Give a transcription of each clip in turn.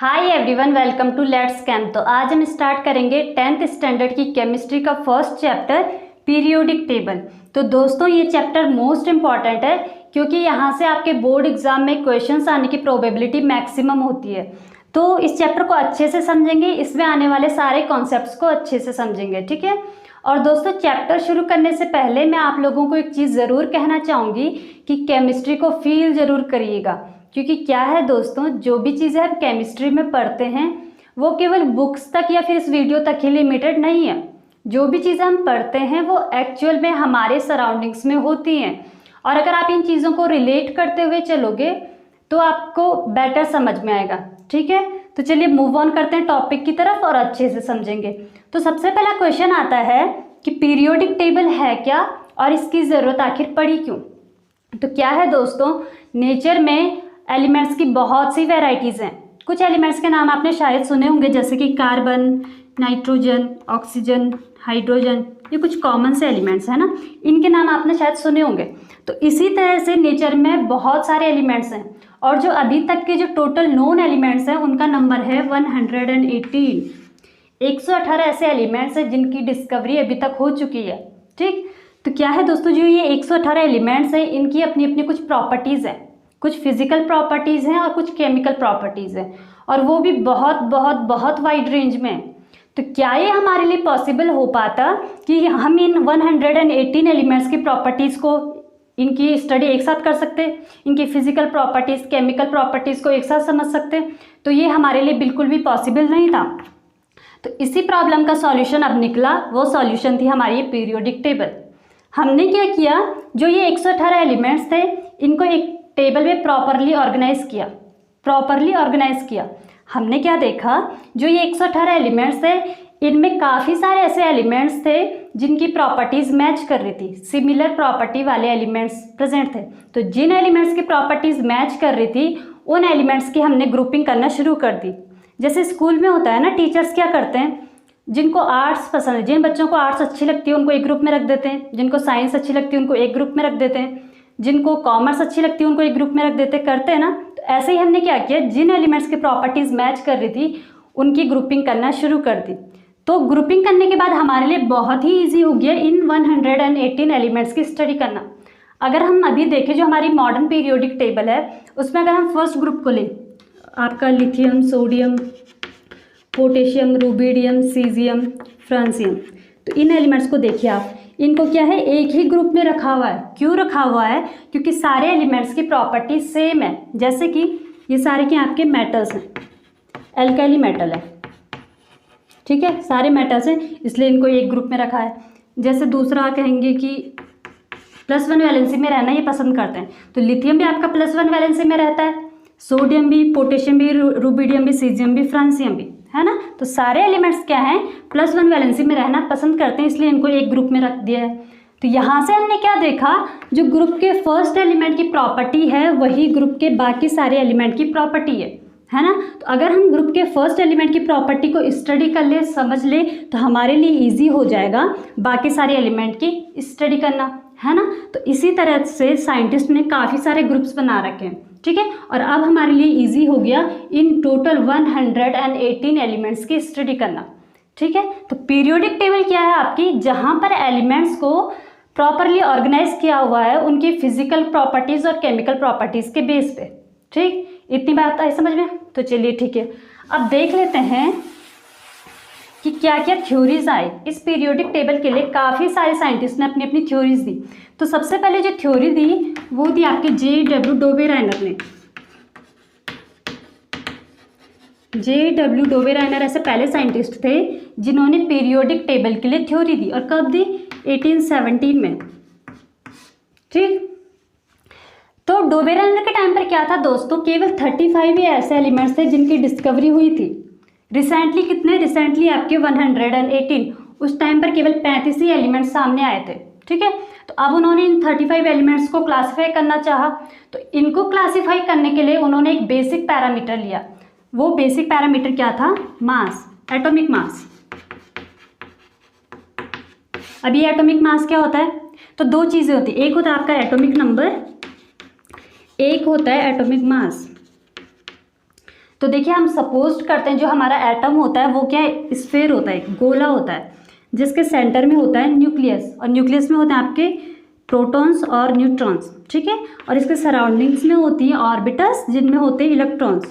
Hi everyone, welcome to let's chem. तो आज हम स्टार्ट करेंगे 10th स्टैंडर्ड की केमिस्ट्री का फर्स्ट चैप्टर पीरियोडिक टेबल। तो दोस्तों ये चैप्टर मोस्ट इम्पॉर्टेंट है क्योंकि यहाँ से आपके बोर्ड एग्जाम में क्वेश्चंस आने की प्रोबेबिलिटी मैक्सिमम होती है। तो इस चैप्टर को अच्छे से समझेंगे, इसमें आने वाले सारे कॉन्सेप्ट्स को अच्छे से समझेंगे, ठीक है। और दोस्तों चैप्टर शुरू करने से पहले मैं आप लोगों को एक चीज़ ज़रूर कहना चाहूँगी कि केमिस्ट्री को फील ज़रूर करिएगा, क्योंकि क्या है दोस्तों, जो भी चीज़ें हम केमिस्ट्री में पढ़ते हैं वो केवल बुक्स तक या फिर इस वीडियो तक ही लिमिटेड नहीं है। जो भी चीज़ें हम पढ़ते हैं वो एक्चुअल में हमारे सराउंडिंग्स में होती हैं, और अगर आप इन चीज़ों को रिलेट करते हुए चलोगे तो आपको बेटर समझ में आएगा, ठीक है। तो चलिए मूव ऑन करते हैं टॉपिक की तरफ और अच्छे से समझेंगे। तो सबसे पहला क्वेश्चन आता है कि पीरियोडिक टेबल है क्या और इसकी ज़रूरत आखिर पड़ी क्यों। तो क्या है दोस्तों, नेचर में एलिमेंट्स की बहुत सी वैरायटीज़ हैं। कुछ एलिमेंट्स के नाम आपने शायद सुने होंगे, जैसे कि कार्बन, नाइट्रोजन, ऑक्सीजन, हाइड्रोजन। ये कुछ कॉमन से एलिमेंट्स हैं ना, इनके नाम आपने शायद सुने होंगे। तो इसी तरह से नेचर में बहुत सारे एलिमेंट्स हैं, और जो अभी तक के जो टोटल नोन एलिमेंट्स हैं उनका नंबर है 118। 118 ऐसे एलिमेंट्स हैं जिनकी डिस्कवरी अभी तक हो चुकी है, ठीक। तो क्या है दोस्तों, जो ये 118 एलिमेंट्स हैं इनकी अपनी अपनी कुछ प्रॉपर्टीज़ हैं, कुछ फिजिकल प्रॉपर्टीज़ हैं और कुछ केमिकल प्रॉपर्टीज़ हैं, और वो भी बहुत बहुत बहुत वाइड रेंज में। तो क्या ये हमारे लिए पॉसिबल हो पाता कि हम इन 118 एलिमेंट्स की प्रॉपर्टीज़ को, इनकी स्टडी एक साथ कर सकते, इनकी फिजिकल प्रॉपर्टीज़, केमिकल प्रॉपर्टीज़ को एक साथ समझ सकते? तो ये हमारे लिए बिल्कुल भी पॉसिबल नहीं था। तो इसी प्रॉब्लम का सॉल्यूशन अब निकला, वो सॉल्यूशन थी हमारी ये पीरियोडिक टेबल। हमने क्या किया, जो ये 118 एलिमेंट्स थे इनको एक टेबल में प्रॉपरली ऑर्गेनाइज किया। हमने क्या देखा, जो ये 118 एलिमेंट्स थे इनमें काफ़ी सारे ऐसे एलिमेंट्स थे जिनकी प्रॉपर्टीज़ मैच कर रही थी, सिमिलर प्रॉपर्टी वाले एलिमेंट्स प्रेजेंट थे। तो जिन एलिमेंट्स की प्रॉपर्टीज़ मैच कर रही थी उन एलिमेंट्स की हमने ग्रुपिंग करना शुरू कर दी। जैसे स्कूल में होता है ना, टीचर्स क्या करते हैं, जिनको आर्ट्स पसंद है, जिन बच्चों को आर्ट्स अच्छी लगती है उनको एक ग्रुप में रख देते हैं, जिनको साइंस अच्छी लगती है उनको एक ग्रुप में रख देते हैं, जिनको कॉमर्स अच्छी लगती है उनको एक ग्रुप में रख देते, करते हैं ना। तो ऐसे ही हमने क्या किया, जिन एलिमेंट्स की प्रॉपर्टीज़ मैच कर रही थी उनकी ग्रुपिंग करना शुरू कर दी। तो ग्रुपिंग करने के बाद हमारे लिए बहुत ही ईजी हो गया इन 118 एलिमेंट्स की स्टडी करना। अगर हम अभी देखें जो हमारी मॉडर्न पीरियोडिक टेबल है उसमें अगर हम फर्स्ट ग्रुप को लें, आपका lithium, sodium, potassium, rubidium, caesium, francium. तो इन एलिमेंट्स को देखिए आप, इनको क्या है, एक ही ग्रुप में रखा हुआ है। क्यों रखा हुआ है? क्योंकि सारे एलिमेंट्स की प्रॉपर्टी सेम है। जैसे कि ये सारे के आपके मेटल्स हैं, एल्काइली मेटल है, ठीक है, सारे मेटल्स हैं इसलिए इनको एक ग्रुप में रखा है। जैसे दूसरा कहेंगे कि +1 वैलेंसी में रहना ये पसंद करते हैं, तो लिथियम भी आपका +1 वैलेंसी में रहता है, सोडियम भी, पोटेशियम भी, रुबिडियम भी, सीजियम भी, फ्रांसियम भी, है ना। तो सारे एलिमेंट्स क्या हैं, +1 वैलेंसी में रहना पसंद करते हैं, इसलिए इनको एक ग्रुप में रख दिया है। तो यहाँ से हमने क्या देखा, जो ग्रुप के फर्स्ट एलिमेंट की प्रॉपर्टी है वही ग्रुप के बाकी सारे एलिमेंट की प्रॉपर्टी है ना। तो अगर हम ग्रुप के फर्स्ट एलिमेंट की प्रॉपर्टी को स्टडी कर ले, समझ ले, तो हमारे लिए ईजी हो जाएगा बाकी सारे एलिमेंट की स्टडी करना, है ना। तो इसी तरह से साइंटिस्ट ने काफ़ी सारे ग्रुप्स बना रखे हैं, ठीक है। और अब हमारे लिए इजी हो गया इन टोटल 118 एलिमेंट्स की स्टडी करना, ठीक है। तो पीरियोडिक टेबल क्या है आपकी, जहाँ पर एलिमेंट्स को प्रॉपरली ऑर्गेनाइज किया हुआ है उनकी फिजिकल प्रॉपर्टीज़ और केमिकल प्रॉपर्टीज़ के बेस पे, ठीक। इतनी बात आई समझ में? तो चलिए ठीक है, अब देख लेते हैं कि क्या क्या थ्योरीज आई इस पीरियोडिक टेबल के लिए। काफ़ी सारे साइंटिस्ट ने अपनी अपनी थ्योरीज दी। तो सबसे पहले जो थ्योरी दी वो दी आपके J.W. डोबेराइनर ने। J.W. डोबेराइनर ऐसे पहले साइंटिस्ट थे जिन्होंने पीरियोडिक टेबल के लिए थ्योरी दी, और कब दी, 1817 में, ठीक। तो डोबेराइनर के टाइम पर क्या था दोस्तों, केवल 35 ही ऐसे एलिमेंट्स थे जिनकी डिस्कवरी हुई थी। रिसेंटली कितने, रिसेंटली आपके 118, उस टाइम पर केवल 35 ही एलिमेंट्स सामने आए थे, ठीक है। तो अब उन्होंने इन 35 एलिमेंट्स को क्लासीफाई करना चाहा। तो इनको क्लासीफाई करने के लिए उन्होंने एक बेसिक पैरामीटर लिया। वो बेसिक पैरामीटर क्या था, मास, एटॉमिक मास। अब ये एटॉमिक मास क्या होता है, तो दो चीज़ें होती है, एक होता है आपका एटॉमिक नंबर, एक होता है एटॉमिक मास। तो देखिए हम सपोज करते हैं जो हमारा एटम होता है वो क्या है, स्फेयर होता है, गोला होता है, जिसके सेंटर में होता है न्यूक्लियस, और न्यूक्लियस में होते हैं आपके प्रोटॉन्स और न्यूट्रॉन्स, ठीक है। और इसके सराउंडिंग्स में होती हैं ऑर्बिटल्स जिनमें होते हैं इलेक्ट्रॉन्स।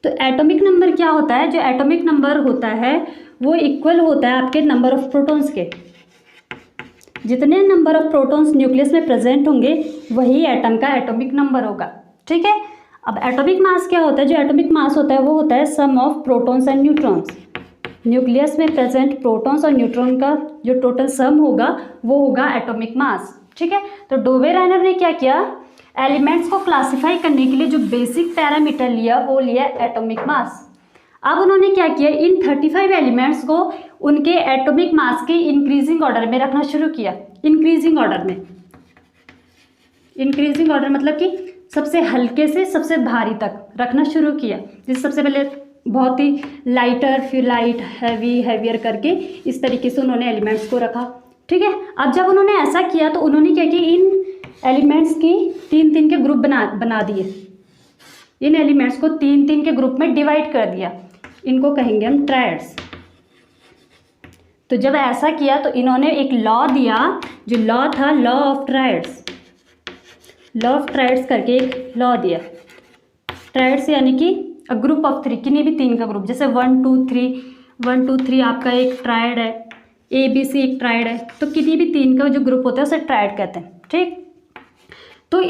तो एटॉमिक नंबर क्या होता है, जो एटॉमिक नंबर होता है वो इक्वल होता है आपके नंबर ऑफ प्रोटॉन्स के। जितने नंबर ऑफ प्रोटॉन्स न्यूक्लियस में प्रेजेंट होंगे वही एटम का एटॉमिक नंबर होगा, ठीक है। अब एटॉमिक मास क्या होता है, जो एटॉमिक मास होता है वो होता है sum of protons and neutrons. Nucleus में प्रेजेंट प्रोटॉन्स और न्यूट्रॉन का जो टोटल सम होगा वो होगा एटॉमिक मास, ठीक है। तो डोबेराइनर ने क्या किया, एलिमेंट्स को क्लासिफाई करने के लिए जो बेसिक पैरामीटर लिया वो लिया एटॉमिक मास। अब उन्होंने क्या किया, इन 35 एलिमेंट्स को उनके एटॉमिक मास के इंक्रीजिंग ऑर्डर में रखना शुरू किया। इंक्रीजिंग ऑर्डर में, इंक्रीजिंग ऑर्डर मतलब कि सबसे हल्के से सबसे भारी तक रखना शुरू किया। जैसे सबसे पहले बहुत ही लाइटर, फिर लाइट, हैवी, हैवियर करके इस तरीके से उन्होंने एलिमेंट्स को रखा, ठीक है। अब जब उन्होंने ऐसा किया तो उन्होंने क्या किया, इन एलिमेंट्स की 3-3 के ग्रुप बना दिए। इन एलिमेंट्स को 3-3 के ग्रुप में डिवाइड कर दिया, इनको कहेंगे हम ट्रायड्स। तो जब ऐसा किया तो इन्होंने एक लॉ दिया, जो लॉ था law of triads. Law of triads करके एक लॉ दिया। ट्रायड्स यानी कि अ ग्रुप ऑफ 3, किन्हीं भी 3 का ग्रुप, जैसे 1 2 3, 1 2 3 आपका एक ट्रायड है, ABC एक ट्रायड है, तो किन्हीं भी 3 का जो ग्रुप होता है उसे ट्रायड कहते हैं, ठीक। तो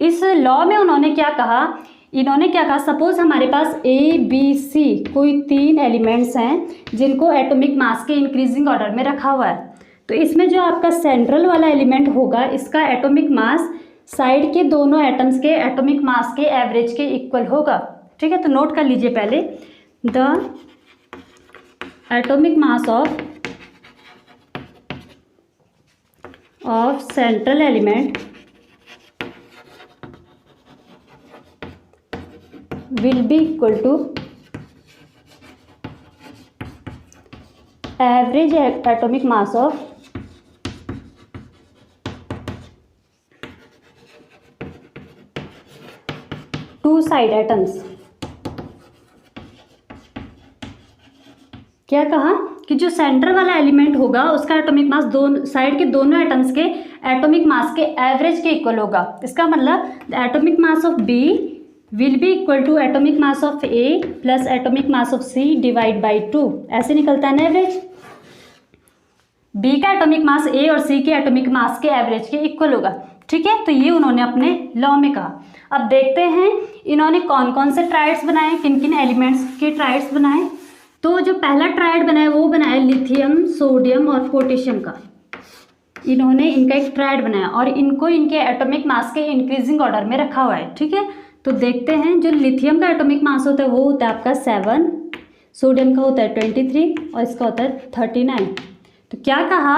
इस लॉ में उन्होंने क्या कहा, इन्होंने क्या कहा, सपोज हमारे पास ABC कोई 3 एलिमेंट्स हैं जिनको एटॉमिक मास के इंक्रीजिंग ऑर्डर में रखा हुआ है। तो इसमें जो आपका सेंट्रल वाला एलिमेंट होगा इसका एटॉमिक मास साइड के दोनों एटम्स के एटॉमिक मास के एवरेज के इक्वल होगा, ठीक है। तो नोट कर लीजिए पहले, the atomic mass of central element will be equal to average atomic mass of two side atoms। क्या कहा कि जो सेंटर वाला एलिमेंट होगा उसका एटॉमिक मास दोनों साइड के दोनों एटम्स के एटॉमिक मास के एवरेज के इक्वल होगा। इसका मतलब the atomic mass of B will be equal to atomic mass of A plus atomic mass of C divide by 2। ऐसे निकलता है ना एवरेज। B का एटॉमिक मास A और C के एटॉमिक मास के एवरेज के इक्वल होगा, ठीक है। तो ये उन्होंने अपने लॉ में कहा। अब देखते हैं इन्होंने कौन कौन से ट्रायड्स बनाए, किन किन एलिमेंट्स के ट्रायड्स बनाए। तो जो पहला ट्रायड बनाया वो बनाया लिथियम, सोडियम और पोटेशियम का। इन्होंने इनका एक ट्रायड बनाया और इनको इनके एटॉमिक मास के इंक्रीजिंग ऑर्डर में रखा हुआ है, ठीक है। तो देखते हैं जो लिथियम का एटॉमिक मास होता है वो होता है आपका 7, सोडियम का होता है 23 और इसका होता है 39। तो क्या कहा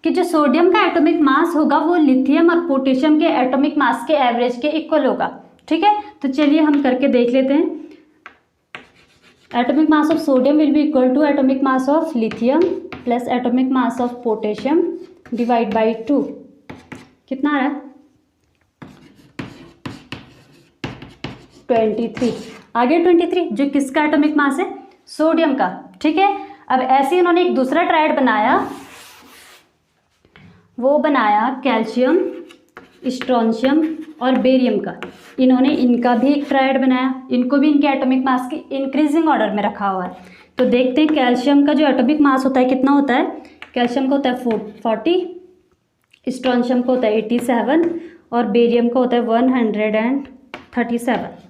कि जो सोडियम का एटॉमिक मास होगा वो लिथियम और पोटेशियम के एटॉमिक मास के एवरेज के इक्वल होगा, ठीक है। तो चलिए हम करके देख लेते हैं। Atomic mass of sodium will be equal to atomic mass of lithium plus atomic mass of potassium divide by 2। कितना आ रहा है, 23। आगे 23 जो किसका एटॉमिक मास है, सोडियम का, ठीक है। अब ऐसे इन्होंने एक दूसरा ट्रायड बनाया, वो बनाया कैल्शियम, स्ट्रोंशियम और बेरियम का। इन्होंने इनका भी एक ट्रायड बनाया, इनको भी इनके एटॉमिक मास के इंक्रीजिंग ऑर्डर में रखा हुआ है। तो देखते हैं कैल्शियम का जो एटॉमिक मास होता है कितना होता है। कैल्शियम का होता है 40, स्ट्रोंशियम का होता है 87 और बेरियम का होता है 137।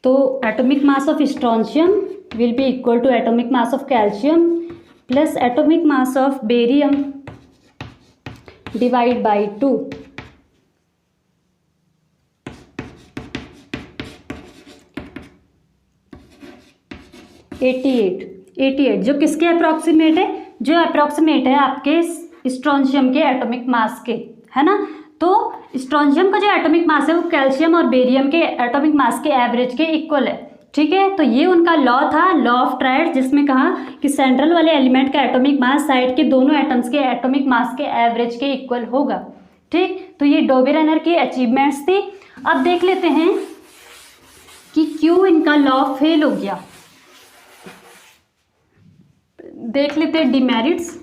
तो atomic mass of strontium will be equal to atomic mass of calcium plus atomic mass of barium divide by 2। Eighty eight जो किसके अप्रॉक्सीमेट है, जो अप्रॉक्सीमेट है आपके स्ट्रोंशियम के एटॉमिक मास के, है ना। तो स्ट्रोंशियम का जो एटॉमिक मास है वो कैल्शियम और बेरियम के एटॉमिक मास के एवरेज के इक्वल है, ठीक है। तो ये उनका लॉ था, लॉ ऑफ ट्रायड, जिसमें कहा कि सेंट्रल वाले एलिमेंट का एटॉमिक मास साइड के दोनों एटम्स के एटॉमिक मास के एवरेज के इक्वल होगा, ठीक। तो ये डोबेराइनर की अचीवमेंट्स थी। अब देख लेते हैं कि क्यों इनका लॉ फेल हो गया। देख लेते हैं डिमेरिट्स।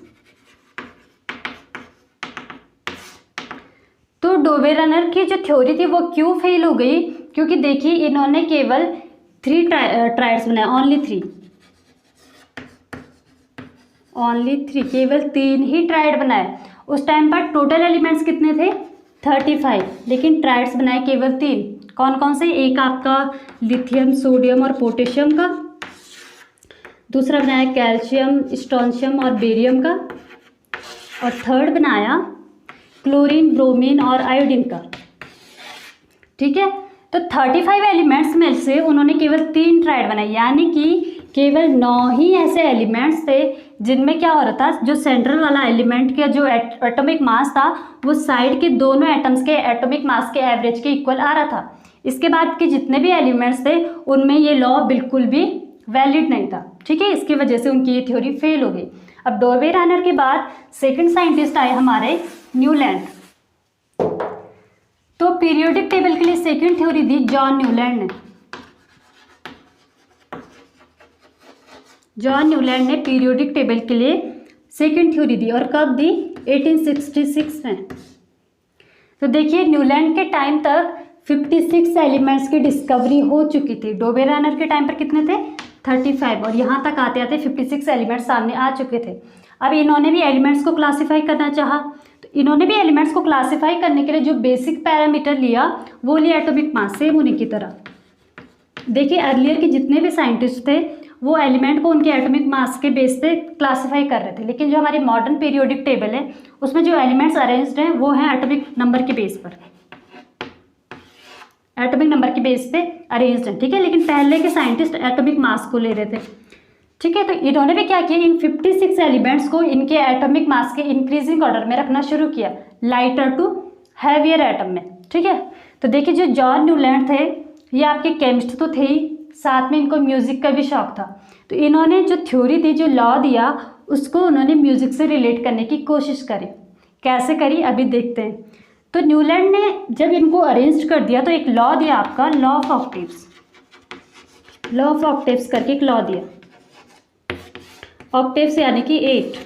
तो डोबेरेनर की जो थ्योरी थी वो क्यों फेल हो गई, क्योंकि देखिए इन्होंने केवल 3 ट्रायड्स बनाए, ओनली 3, केवल 3 ही ट्रायड बनाए। उस टाइम पर टोटल एलिमेंट्स कितने थे 35, लेकिन ट्रायड्स बनाए केवल 3। कौन कौन से, एक आपका लिथियम, सोडियम और पोटेशियम का, दूसरा बनाया कैल्शियम, स्ट्रोंशियम और बेरियम का, और थर्ड बनाया क्लोरीन, ब्रोमीन और आयोडीन का। ठीक है, तो 35 एलिमेंट्स में से उन्होंने केवल 3 ट्रायड बनाए, यानी कि केवल 9 ही ऐसे एलिमेंट्स थे जिनमें क्या हो रहा था, जो सेंट्रल वाला एलिमेंट का जो एटॉमिक मास था वो साइड के दोनों एटम्स के एटॉमिक मास के एवरेज के इक्वल आ रहा था। इसके बाद के जितने भी एलिमेंट्स थे उनमें ये लॉ बिल्कुल भी वैलिड नहीं था। ठीक है, इसकी वजह से उनकी ये थ्योरी फेल हो गई। अब डोबेरेनर के बाद सेकंड साइंटिस्ट आए हमारे न्यूलैंड। तो पीरियोडिक टेबल के लिए सेकंड थ्योरी दी जॉन न्यूलैंड ने। जॉन न्यूलैंड ने पीरियोडिक टेबल के लिए सेकंड थ्योरी दी, और कब दी 1866 में। तो देखिए न्यूलैंड के टाइम तक 56 एलिमेंट्स की डिस्कवरी हो चुकी थी। डोबेरेनर के टाइम पर कितने थे 35, और यहाँ तक आते आते 56 एलिमेंट्स सामने आ चुके थे। अब इन्होंने भी एलिमेंट्स को क्लासीफाई करना चाहा, तो इन्होंने भी एलिमेंट्स को क्लासीफाई करने के लिए जो बेसिक पैरामीटर लिया वो लिया एटॉमिक मास, सेम उन्हीं की तरह। देखिए अर्लियर के जितने भी साइंटिस्ट थे वो एलिमेंट को उनके एटॉमिक मास के बेस पे क्लासीफाई कर रहे थे, लेकिन जो हमारी मॉडर्न पीरियोडिक टेबल है उसमें जो एलिमेंट्स अरेंज्ड हैं वो हैं एटॉमिक नंबर के बेस पर, एटॉमिक नंबर के बेस पे अरेंज्ड है। ठीक है, लेकिन पहले के साइंटिस्ट एटॉमिक मास को ले रहे थे। ठीक है, तो इन्होंने भी क्या किया, इन 56 एलिमेंट्स को इनके एटॉमिक मास के इंक्रीजिंग ऑर्डर में रखना शुरू किया, लाइटर टू हैवियर एटम में। ठीक है, तो देखिए जो जॉन न्यूलैंड थे ये आपके केमिस्ट तो थे ही, साथ में इनको म्यूजिक का भी शौक था। तो इन्होंने जो थ्योरी दी, जो लॉ दिया, उसको उन्होंने म्यूजिक से रिलेट करने की कोशिश करी। कैसे करी अभी देखते हैं। तो न्यूलैंड ने जब इनको अरेंज कर दिया तो एक लॉ दिया आपका, law of octaves. Law of octaves करके एक लॉ दिया। ऑक्टेव्स यानी कि 8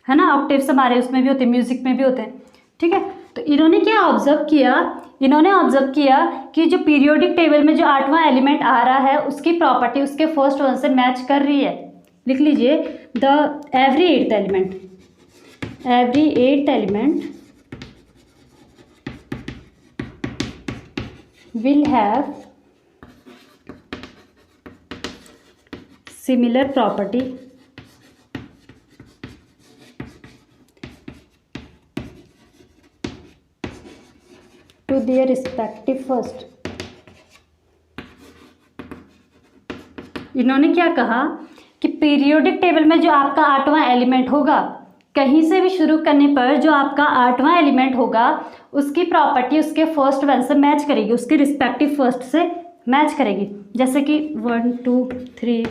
है ना, ऑक्टेव्स हमारे उसमें भी होते हैं, म्यूजिक में भी होते हैं। ठीक है, तो इन्होंने क्या ऑब्जर्व किया, इन्होंने ऑब्जर्व किया कि जो पीरियोडिक टेबल में जो 8वां एलिमेंट आ रहा है उसकी प्रॉपर्टी उसके फर्स्ट वन से मैच कर रही है। लिख लीजिए, the every 8th element, every 8th element will have similar property to their respective first। इन्होंने क्या कहा कि पीरियोडिक टेबल में जो आपका 8वां एलिमेंट होगा, कहीं से भी शुरू करने पर जो आपका 8वां एलिमेंट होगा उसकी प्रॉपर्टी उसके फर्स्ट वन से मैच करेगी, उसके रिस्पेक्टिव फर्स्ट से मैच करेगी। जैसे कि 1 2 3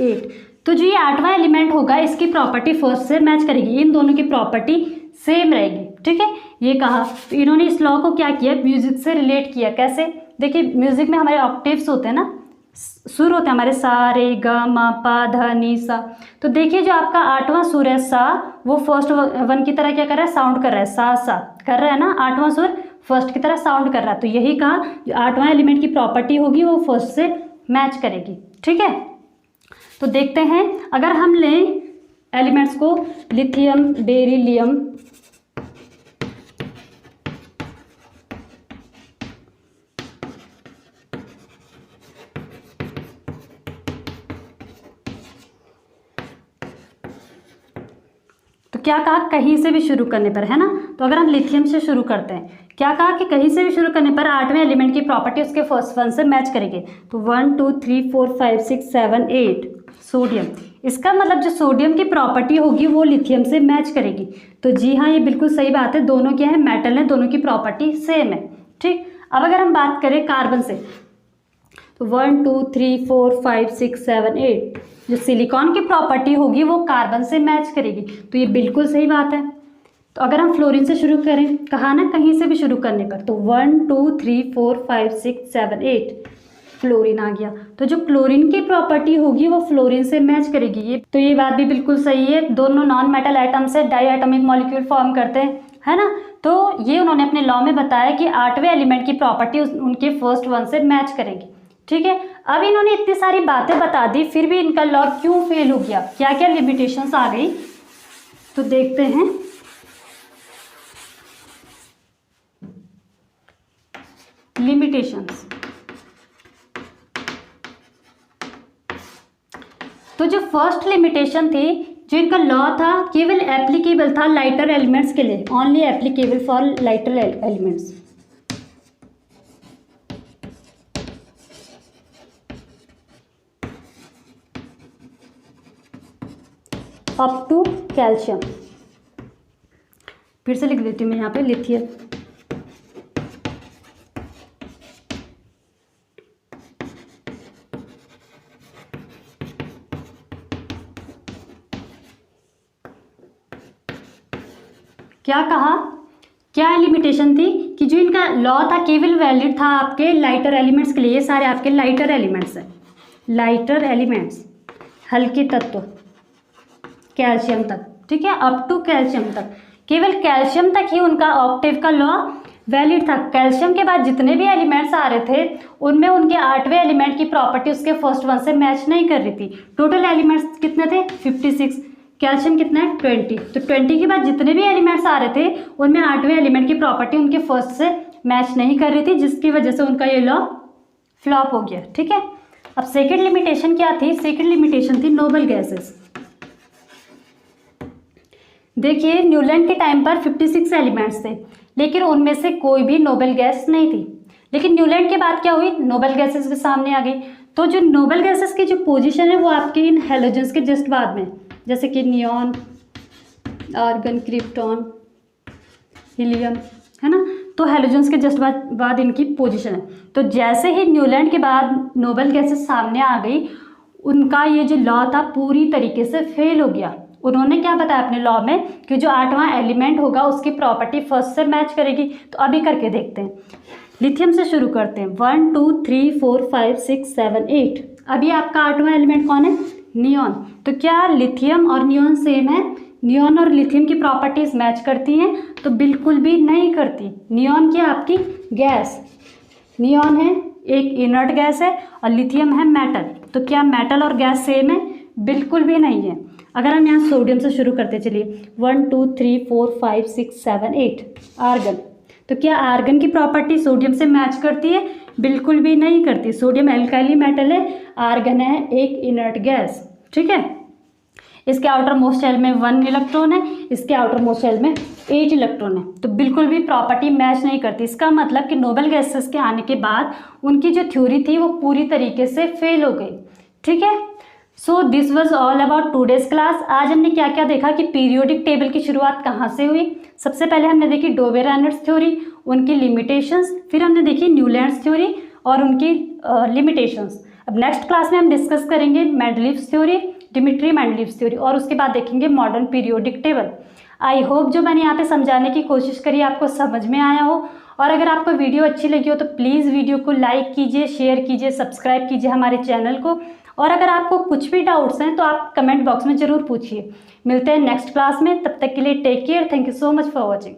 8, तो जो ये 8वां एलिमेंट होगा इसकी प्रॉपर्टी फर्स्ट से मैच करेगी, इन दोनों की प्रॉपर्टी सेम रहेगी। ठीक है, ये कहा। तो इन्होंने इस लॉ को क्या किया, म्यूजिक से रिलेट किया। कैसे, देखिए म्यूजिक में हमारे ऑक्टेव्स होते हैं ना, सुर होते हैं हमारे सा रे ग म प ध नि सा। तो देखिए जो आपका 8वां सुर है सा, वो फर्स्ट वन की तरह क्या कर रहा है, साउंड कर रहा है, सा सा कर रहा है ना, 8वां सुर फर्स्ट की तरह साउंड कर रहा है। तो यही कहा जो 8वां एलिमेंट की प्रॉपर्टी होगी वो फर्स्ट से मैच करेगी। ठीक है, तो देखते हैं अगर हम लें एलिमेंट्स को, लिथियम, बेरिलियम, तो क्या कहा, कहीं से भी शुरू करने पर, है ना। तो अगर हम लिथियम से शुरू करते हैं, क्या कहा कि कहीं से भी शुरू करने पर 8वें एलिमेंट की प्रॉपर्टी उसके फर्स्ट वन से मैच करेंगे। तो 1 2 3 4 5 6 7 8 सोडियम, इसका मतलब जो सोडियम की प्रॉपर्टी होगी वो लिथियम से मैच करेगी। तो जी हाँ, ये बिल्कुल सही बात है, दोनों क्या है, मेटल है, दोनों की प्रॉपर्टी सेम है। ठीक, अब अगर हम बात करें कार्बन से, तो 1 2 3 4 5 6 7 8, जो सिलिकॉन की प्रॉपर्टी होगी वो कार्बन से मैच करेगी। तो ये बिल्कुल सही बात है। तो अगर हम फ्लोरीन से शुरू करें, कहा ना कहीं से भी शुरू करने पर, तो 1 2 3 4 5 6 7 8 फ्लोरीन आ गया। तो जो क्लोरीन की प्रॉपर्टी होगी वो फ्लोरीन से मैच करेगी। ये बात भी बिल्कुल सही है, दोनों नॉन मेटल आइटम से डाई एटॉमिक मॉलिक्यूल फॉर्म करते हैं, है ना। तो ये उन्होंने अपने लॉ में बताया कि 8वें एलिमेंट की प्रॉपर्टी उनके फर्स्ट वन से मैच करेगी। ठीक है, अब इन्होंने इतनी सारी बातें बता दी, फिर भी इनका लॉ क्यों फेल हो गया, क्या क्या लिमिटेशंस आ गई, तो देखते हैं। लिमिटेशंस, तो जो फर्स्ट लिमिटेशन थी, जो इनका लॉ था, केवल एप्लीकेबल था लाइटर एलिमेंट्स के लिए, only applicable for lighter elements. Up to calcium, फिर से लिख देती हूँ मैं यहाँ पे लिथियम। क्या कहा, क्या लिमिटेशन थी कि जो इनका लॉ था केवल वैलिड था आपके लाइटर एलिमेंट्स के लिए। ये सारे आपके लाइटर एलिमेंट्स हैं, लाइटर एलिमेंट्स, हल्के तत्व, कैल्शियम तक, ठीक है, अप टू कैल्शियम तक, केवल कैल्शियम तक ही उनका ऑक्टेव का लॉ वैलिड था। कैल्शियम के बाद जितने भी एलिमेंट्स आ रहे थे उनमें उनके 8वें एलिमेंट की प्रॉपर्टी उसके फर्स्ट वन से मैच नहीं कर रही थी। टोटल एलिमेंट्स कितने थे, 56, कैल्शियम कितना है, 20। तो 20 के बाद जितने भी एलिमेंट्स आ रहे थे उनमें 8वें एलिमेंट की प्रॉपर्टी उनके फर्स्ट से मैच नहीं कर रही थी, जिसकी वजह से उनका ये लॉ फ्लॉप हो गया। ठीक है, अब सेकेंड लिमिटेशन क्या थी, सेकेंड लिमिटेशन थी नोबल गैसेस। देखिए न्यूलैंड के टाइम पर 56 एलिमेंट्स थे, लेकिन उनमें से कोई भी नोबल गैस नहीं थी। लेकिन न्यूलैंड के बाद क्या हुई, नोबल गैसेस के सामने आ गई। तो जो नोबल गैसेस की जो पोजीशन है वो आपके इन हेलोजेंस के जस्ट बाद में, जैसे कि नियॉन, आर्गन, क्रिप्टॉन, हीलियम, है ना। तो हेलोजेंस के जस्ट बाद इनकी पोजीशन है। तो जैसे ही न्यूलैंड के बाद नोबल गैसेस सामने आ गई, उनका ये जो लॉ था पूरी तरीके से फेल हो गया। उन्होंने क्या बताया अपने लॉ में कि जो 8वां एलिमेंट होगा उसकी प्रॉपर्टी फर्स्ट से मैच करेगी। तो अभी करके देखते हैं, लिथियम से शुरू करते हैं। 1 2 3 4 5 6 7 8। अभी आपका 8वां एलिमेंट कौन है, नियॉन। तो क्या लिथियम और नियॉन सेम है, नियॉन और लिथियम की प्रॉपर्टीज मैच करती हैं, तो बिल्कुल भी नहीं करती। नियॉन की आपकी गैस, नियॉन है एक इनर्ट गैस है और लिथियम है मेटल। तो क्या मेटल और गैस सेम है, बिल्कुल भी नहीं है। अगर हम यहाँ सोडियम से शुरू करते चलिए, 1 2 3 4 5 6 7 8। आर्गन, तो क्या आर्गन की प्रॉपर्टी सोडियम से मैच करती है, बिल्कुल भी नहीं करती। सोडियम एल्काइली मेटल है, आर्गन है एक इनर्ट गैस। ठीक है, इसके आउटर मोस्ट शेल में 1 इलेक्ट्रॉन है, इसके आउटर मोस्ट शेल में 8 इलेक्ट्रॉन है। तो बिल्कुल भी प्रॉपर्टी मैच नहीं करती। इसका मतलब कि नोबल गैसेस के आने के बाद उनकी जो थ्योरी थी वो पूरी तरीके से फेल हो गई। ठीक है, so this was all about today's class. आज हमने क्या क्या देखा कि पीरियोडिक टेबल की शुरुआत कहाँ से हुई। सबसे पहले हमने देखी डोबेरेनर्स थ्योरी, उनकी लिमिटेशंस, फिर हमने देखी न्यूलैंड्स थ्योरी और उनकी लिमिटेशंस। अब नेक्स्ट क्लास में हम डिस्कस करेंगे Mendeleev's theory, Dmitri Mendeleev's theory, और उसके बाद देखेंगे modern periodic table. I hope जो मैंने यहाँ पे समझाने की कोशिश करी आपको समझ में आया हो, और अगर आपको वीडियो अच्छी लगी हो तो प्लीज़ वीडियो को लाइक कीजिए, शेयर कीजिए, सब्सक्राइब कीजिए हमारे चैनल को। और अगर आपको कुछ भी डाउट्स हैं तो आप कमेंट बॉक्स में ज़रूर पूछिए। मिलते हैं नेक्स्ट क्लास में, तब तक के लिए take care, thank you so much for watching.